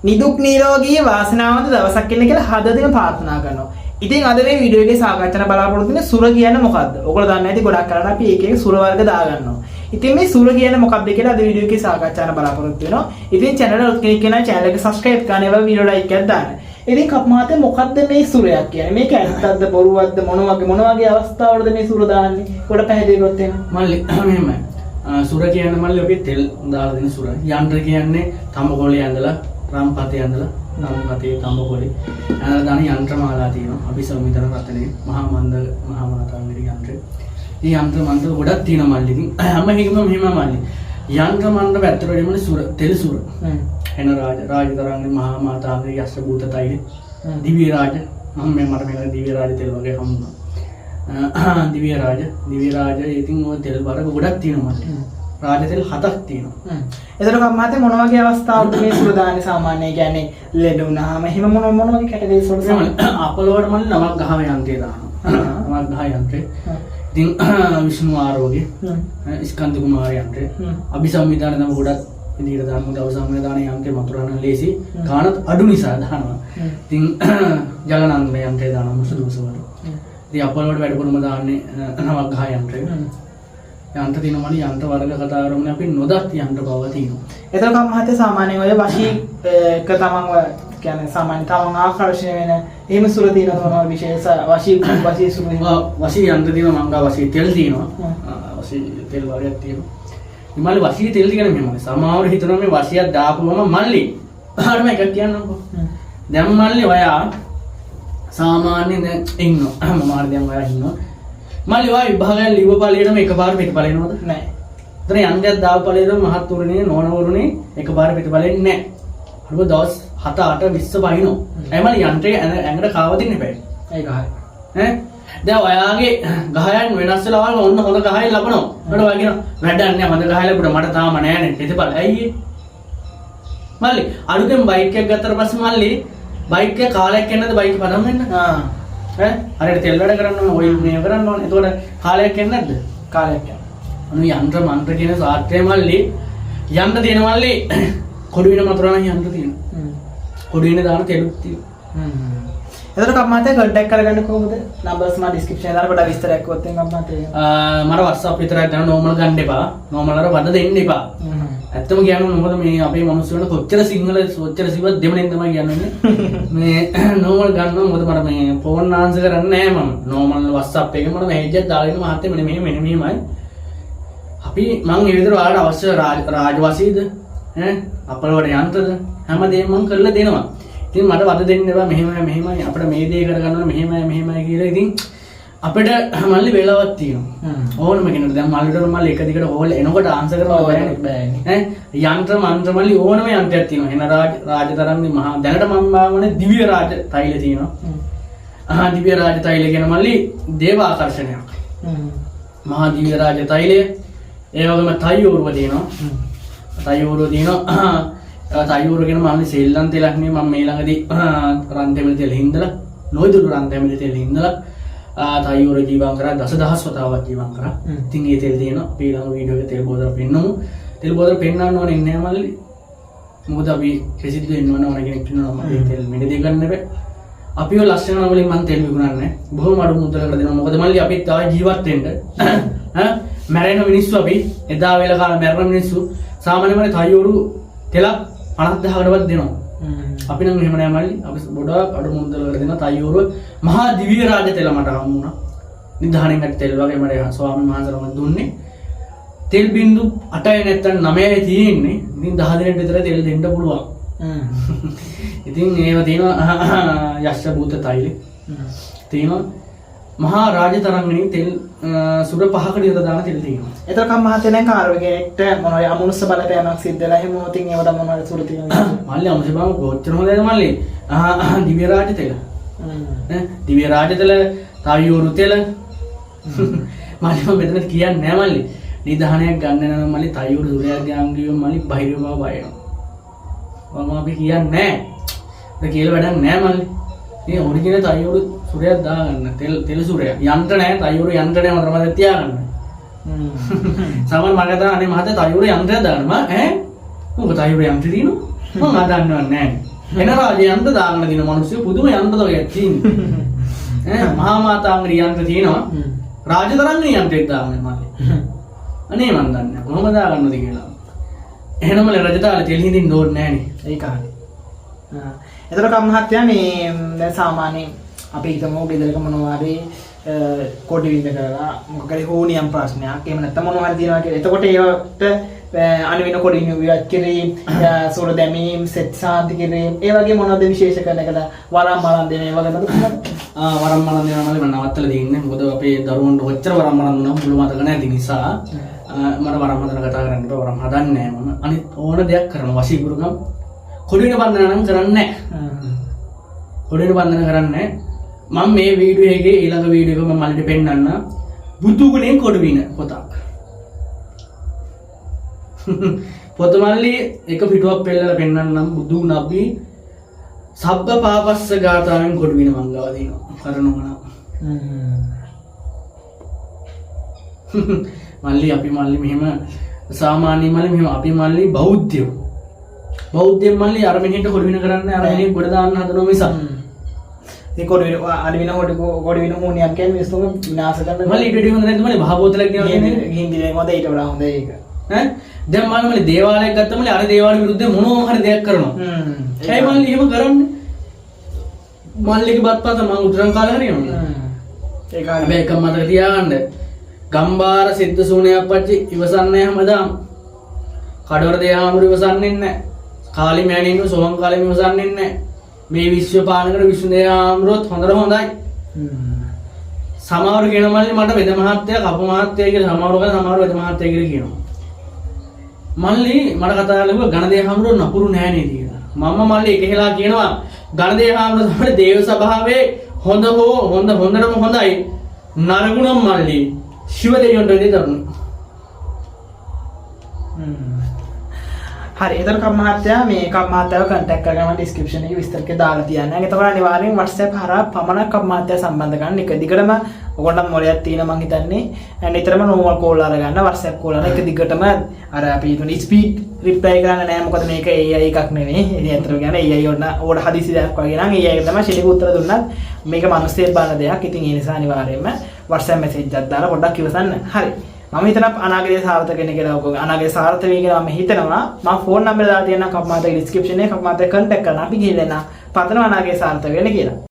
නිදුක් නිරෝගී වාසනාවන්ත දවසක් එන්න කියලා හදදින ප්‍රාර්ථනා කරනවා. ඉතින් අද මේ වීඩියෝ එකේ සාකච්ඡා බලාපොරොත්තු වෙන්නේ සුර කියන්නේ මොකද්ද? ඔයගොල්ලෝ දන්නේ නැති ගොඩක් කරලා අපි එක එක සුර වර්ග දාගන්නවා. ඉතින් මේ සුර කියන්නේ මොකක්ද කියලා අද වීඩියෝ එකේ සාකච්ඡා බලාපොරොත්තු වෙනවා. ඉතින් channel එක ක්ලික් කරන channel එක subscribe කරන්න ඒවා වීඩියෝ like එකක් දාන්න. ඉතින් කප්මාතේ මොකද්ද මේ සුරයක් කියන්නේ? මේක ඇත්තක්ද බොරුවක්ද මොන වගේ අවස්ථාවලද මේ සුර දාන්නේ? කොට පැහැදිලි කරොත් එන්න. මල්ලි මෙහෙමයි. සුර කියන්නේ මල්ලි ඔබේ තෙල් දාලා දෙන සුර. යන්ත්‍ර කියන්නේ තඹකොළේ ඇඳලා රාම්පතේ ඇඳලා රාම්පතේ තඹකොළේ ඇඳලා දාන යන්ත්‍රමාලා තියෙනවා. අපි සමිතන රතනේ මහා මාතාංගිරි යන්ත්‍රය. මේ යන්ත්‍ර මන්ත්‍ර ගොඩක් තියෙනවා මල්ලි. ඉතින් හැම එකම මෙහෙම මල්ලි. යන්ත්‍ර මන්ත්‍ර පැත්තට වැඩිමනේ සුර තෙල් සුර. එන රාජතරංගේ මහා මාතාංගිරි යස්ස භූත තෛල දිව්‍ය රාජ මම මට මේක දිව්‍ය රාජ තෙල් වගේ හම්බුනා. දිව්‍ය රාජ ඉතින් ඔය තෙල් බර ගොඩක් තියෙනවා මල්ලි. රාජ තෙල් 7ක් තියෙනවා. එතකොට කම්මාතේ මොන වගේ අවස්ථාවලද මේ සුර දාන්නේ සාමාන්‍යයෙන් කියන්නේ ලෙඩ වුණාම එහෙම මොන වගේ කැටගරිස් වලට අපලවට මල්ලි නමක් ගහව යන්ත්‍රය දානවා. නමක් ගහ යන්ත්‍රය. ඉතින් විෂ්ණු ආරෝග්‍ය ස්කන්ධ කුමාර යන්ත්‍රය අභිසම්විධාන නම් ගොඩක් ඉදිරියට දාන්න දවසම දාන යන්ත්‍රය මතුරන ලේසි ගානත් අඩු නිසා දානවා. ඉතින් ජලනන්ද යන්ත්‍රය දානවා මුසුදුසු වල. ඉතින් අපලවට වැඩිපුරම දාන්නේ නමක් ගහ යන්ත්‍රය. යන්ත්‍ර තියෙන මණි යන්ත්‍ර වර්ග කතා කරමුනේ අපි නොදත් යන්ත්‍ර බව තියෙනවා. එතකොට කම්මහතේ සාමාන්‍යයෙන් ඔය වශී එක තමන් ඔය කියන්නේ සාමාන්‍ය තමන් ආකර්ෂණය වෙන එහෙම සුර තියෙනවා තමයි විශේෂ වශී සුර වශී යන්ත්‍ර තියෙනවා මංගා වශී තෙල් තියෙනවා. වශී තෙල් වර්ගයක් තියෙනවා. මල්ලි වශී තෙල් දිගන මෙහෙමයි. සමහරව හිතනවා මේ වශියක් දාපුවම මල්ලි ආරම එකක් කියන්නම්කෝ. දැන් මල්ලි ඔයා සාමාන්‍යයෙන් දැන් ඉන්නවා. මම ආර දැන් ඔයා ඉන්නවා. මල්ලි ඔයා විභාගයෙන් ලිව ඵලයටම එකපාර පිටඵල එනවද? නැහැ. එතන යන්ත්‍රයක් දාව ඵලයට මහත් උරුණේ නෝන උරුණේ එකපාර පිටඵල එන්නේ නැහැ. අර දවස් 7 8 20 බහිනෝ. ඒ මල්ලි යන්ත්‍රය ඇඟට කාවදින්න එපා. ඒක හරි. ඈ දැන් ඔයාගේ ගහයන් වෙනස් වෙලා වල ඔන්න හොඳ ගහයි ලබනවා. මට ඔයා කියන වැඩක් නෑ හොඳ ගහයි ලැබුණා මට තාම නෑනේ. පිටඵල ඇයි ඒ? මල්ලි අලුතෙන් බයික් එකක් ගත්තට පස්සේ මල්ලි බයික් එක කාලයක් යනද බයික් පදම් වෙන්න? ඈ හරියට තෙල් වැඩ කරන්න ඕන ඔයිල් මේව කරන්න ඕන. එතකොට කාලයක් යන්නේ නැද්ද? කාලයක් යනවා. අනු යන්ත්‍ර මන්ත්‍ර කියන සාත්‍රය මල්ලි යන්න තියෙන මල්ලි කොඩු වෙන මතරණ යන්ත්‍ර තියෙනවා. කොඩු වෙන දාන තෙලුත් තියෙනවා. එතකොට කම්මාතේ කන්ටැක්ට් කරගන්න කොහොමද? නම්බර්ස් මා ඩිස්ක්‍රිප්ෂන් එකේ දාලා පොඩ්ඩක් විස්තරයක් කිව්වොත් එන්න කම්මාතේ. මට WhatsApp විතරක් ගන්න නෝමල් ගන්න එපා. නෝමල් වල වද දෙන්න එපා. ඇත්තම කියන්න මොකද මේ අපේ මිනිස්සුන්ට කොච්චර සිංහල කොච්චර සිවත් දෙමළෙන් තමයි කියන්නේ. මේ නෝමල් ගන්නවා මොකද මට මේ ෆෝන් ආන්සර් කරන්නේ නැහැ මම. නෝමල් WhatsApp එකේ මම මේජ් එකක් දාලා ඉන්න මහත්තයා මෙන්න මෙහෙමයි. අපි මං ඒ විතර ඔයාලට අවශ්‍ය රාජවාසීද ඈ අපලවට යන්ත්‍රද හැමදේම මං කරලා දෙනවා. ඉතින් මට වද දෙන්න එපා මෙහෙමයි අපිට මේ දේ කරගන්න ඕන මෙහෙමයි කියලා. ඉතින් අපිට මල්ලි වෙලාවක් තියෙනවා. ඕනම කෙනෙකුට දැන් මල්ලිට මල්ලි එක දිගට හොල් එනකොට ආන්සර් කරලා බෑනේ. ඈ යන්ත්‍ර මන්ත්‍ර මල්ලි ඕනම යන්ත්‍රයක් තියෙනවා. එන රාජතරන්ගේ මහා දැනට මම බාවනේ දිව්‍ය රාජ තෛල තියෙනවා. දිව්‍ය රාජ තෛල කියන මල්ලි දේව ආකර්ෂණයක්. මහා දිව්‍ය රාජ තෛලය ඒ වගේම තයෝරුව තියෙනවා. තයෝරුව තියෙනවා. තයෝරුව කියන මල්ලි සෙල්ලම් තෙලක් නේ මම මේ ළඟදී රන් තෙමෙල තෙල හින්දලා නොයිදුළු රන් තෙමෙල තෙල හින්දලා තයෝරුව ජීවම් කරා දසදහස් වතාවක් ජීවම් කරා. ඉතින් ඒ තෙල් තියෙනවා. අපි ළඟ වීඩියෝ එකේ තෙල් බෝතල පෙන්නමු. තෙල් බෝතල පෙන්නන්න ඕනේ නැහැ මල්ලි. මොකද අපි රෙසිපි දෙන්න ඕන කෙනෙක් ඉන්නවා මම මේ තෙල් මෙඩදී ගන්න බෑ. අපිව ලස්සන වලින් මම තෙල් විකුණන්නේ. බොහොම අඩු මුදලකට දෙනවා. මොකද මල්ලි අපිත් තව ජීවත් වෙන්න ඈ මැරෙන මිනිස්සු අපි එදා වෙලා කාලේ මැරෙන මිනිස්සු සාමාන්‍යයෙන් තයෝරු තෙලක් 50000කටවත් දෙනවා. අපි නම් එහෙම නෑ මල්ලි. අපි ගොඩාක් අඩු මුදලකට දෙනවා තයෝරුව. මහා දිව්‍ය රාජ තෙල මට හමු වුණා. නිධාණයෙන් ගත්ත තෙල් වගේ මට ස්වාමීන් වහන්සේලා මම දුන්නේ. තෙල් බින්දු 8යි නැත්නම් 9යි තියෙන්නේ. ඉතින් 10 දිනකට විතර තෙල් දෙන්න පුළුවන්. ඉතින් ඒව තියෙනවා යක්ෂ භූත තෛල. තියෙනවා මහා රාජතරංගණී තෙල් සුර 5කට විතර දාන තෙල් තියෙනවා. එතකොට කම්මහතේ දැන් කාර්යකේට මොනවද අමනුෂ්‍ය බලපෑමක් සිද්ධ වෙලා එහෙම මොතින් ඒවට මොනවද සුර තියෙනවා. මල්ලි අමනුෂ්‍ය බලම කොච්චර හොඳද මල්ලි. දිව්‍ය රාජ තෙල. දිව්‍ය රාජ තෙල තයෝරු තෙල මල්ලි මම මෙතන කියන්නේ නෑ මල්ලි. නිධානයක් ගන්න නම් මල්ලි තයෝරු සුරයාගේ අංගියෝ මල්ලි බහිරව බව බයනවා. මම අපි කියන්නේ නෑ. ඒක කියලා වැඩක් නෑ මල්ලි. මේ ඔරිජිනල් තයෝරු සුරයක් දාගන්න තෙල් සුරයක්. යන්ත්‍ර නෑ තයෝරු යන්ත්‍ර නෑ මතක මතක තියාගන්න. සමහර මම හිතනවා අනේ මහත්තයා තයෝරු යන්ත්‍රයක් දාන්න මම ඈ මොකද තයෝරු යන්ත්‍රය දිනු මම හදන්නවත් නැහැ. එන රාජ්‍ය යන්ත්‍ර දාන්න දින මිනිස්සු පුදුම යන්ත්‍ර වගේ තියෙනවා. මහා මාතාංග යන්ත්‍ර තියෙනවා. රාජතරංග යන්ත්‍රයක් දාන්නේ මල්ලි. අනේ මන් දන්නේ නැහැ කොහොමද දාගන්නද කියලා. එහෙනම් රජතාල තෙල් හිඳින්න ඕනේ නැහනේ. ඒක හරි. එතකොට කම්මහත්තයා මේ දැන් සාමාන්‍යයෙන් අපි හිතමු ගෙදරක මොනවා හරි කොඩි විඳ කරලා මොකක් හරි හෝනියම් ප්‍රශ්නයක් එහෙම නැත්නම් මොනවා හරි තියෙනවා කියලා. එතකොට ඒවට අනුවින කොඩි නිවියක් කිරීම, සෝල දැමීම්, සෙත් සාන්ති කිරීම, ඒ වගේ මොනවද විශේෂ කරන එකට වරම් මරන් දෙන ඒ වගේ නේද? වරම් මරන් දෙනවා මම නවත්තලා දෙන්නේ. මොකද අපේ දරුවන්ට ඔච්චර වරම් මරන් දුන්නා මුළු මතක නැති නිසා මට වරම් හදන්න කතා කරන්න බෑ. වරම් හදන්නේ නැහැ මම. අනිත් ඕන දෙයක් කරනවා. වශීකරුකම් කොඩින බන්ධන නම් කරන්නේ නැහැ. කොඩින බන්ධන කරන්නේ මම මේ වීඩියෝ එකේ ඊළඟ වීඩියෝ එක මම මල්ලිට පෙන්නන්න බුදු ගුණෙන් කොඩ වින පොතක්. පොත මල්ලි එක පිටුවක් පෙන්නලා පෙන්නන්නම් බුදු ගුණ අපි සබ්බ පාපස්ස ගාථාවෙන් කොඩ වින මංගව දිනවා. කරනවා. මල්ලි අපි මල්ලි මෙහෙම සාමාන්‍ය මල්ලි මෙහෙම අපි මල්ලි බෞද්ධයෝ. බෞද්ධයන් මල්ලි අර මිනිහෙට කොඩ වින කරන්නේ අර මිනිහ ගොඩ දාන්න හදනවා මිසක්. ඒ කොඩි වින අලවින කොඩි වින හෝනියම් කියන්නේ මිනිස්සුන්ව විනාශ කරන මල්ලි ඊට හොඳ නැද්ද මල්ලි මහ බෝතලයක් ගෙනන්නේ හින්දිලෙන් හොඳ ඊට වඩා හොඳ ඒක. ඈ දැන් මල්ලි දේවාලයක් ගත්තම මල්ලි අර දේවාලෙ විරුද්ධව මොනවා හරි දෙයක් කරනවා. ඒයි මල්ලි එහෙම කරන්නේ. මල්ලිගේ බත්පත මම උතුරන් කාලේ හරියනවා. ඒක හැබැයි එක මතක තියාගන්න. ගම්බාර සිද්ධ සූණයක් පච්චි ඉවසන්නේ හැමදාම. කඩවර දේහාමුරු ඉවසන්නේ නැහැ. කාලි මෑණින්ව සෝම කාලෙම ඉවසන්නේ නැහැ. මේ විශ්ව පාලනකට විශ්ව දේහාමුරුත් හොඳට හොඳයි. සමහරු කියන මල්ලි මට වෙද මහත්තයා කපු මහත්තයා කියලා සමහරු කන සමහරු වෙද මහත්තයා කියලා කියනවා. මල්ලි මට කතා කරලා ඝන දේහාමුරු නපුරු නෑ නේද කියලා. මම මල්ලි එකහෙලා කියනවා ඝන දේහාමුරු තමයි දේව සභාවේ හොඳටම හොඳයි. නරගුණම් මල්ලි ශිව දෙවියන්ට දෙන්නේ දරුණු. හරි එතකොට කම්මහත්තයා මේ කම්මහත්තයාව කන්ටැක්ට් කරගන්න ඩිස්ක්‍රිප්ෂන් එකේ විස්තර ටික දාලා තියන්න. එතකොට අනිවාර්යෙන් WhatsApp හරහා පමණක් කම්මහත්තයා සම්බන්ධ කරගන්න. එක දිගටම ඔයගොල්ලන්ට මොලයක් තියෙන මං හිතන්නේ. නිතරම normal call අරගන්න WhatsApp call අරගෙන එක දිගටම අර අපි හිතන speed reply කරන්න නෑ. මොකද මේක AI එකක් නෙවෙයි. ඉතින් අතට කියන්නේ AI ඕන හදිසි දෙයක් වගේ නම් AI එක තමයි ෂෙලික උත්තර දුන්නත් මේක මිනිස්සෙක් බලන දෙයක්. ඉතින් ඒ නිසා අනිවාර්යෙන්ම WhatsApp message එකක් දාලා පොඩ්ඩක් ඉවසන්න. හරි. මම හිතනවා අනාගතයේ සාර්ථක වෙන්න කියලා ඔයගොල්ලෝ අනාගතයේ සාර්ථක වෙයි කියලා මම හිතනවා. මම ෆෝන් නම්බර දාලා තියෙනවා කම්මාතගේ ඩිස්ක්‍රිප්ෂන් එකේ කම්මාතේ කන්ටැක්ට් කරන්න අපි ගිහින් එන්න. පතනවා අනාගතයේ සාර්ථක වෙන්න කියලා.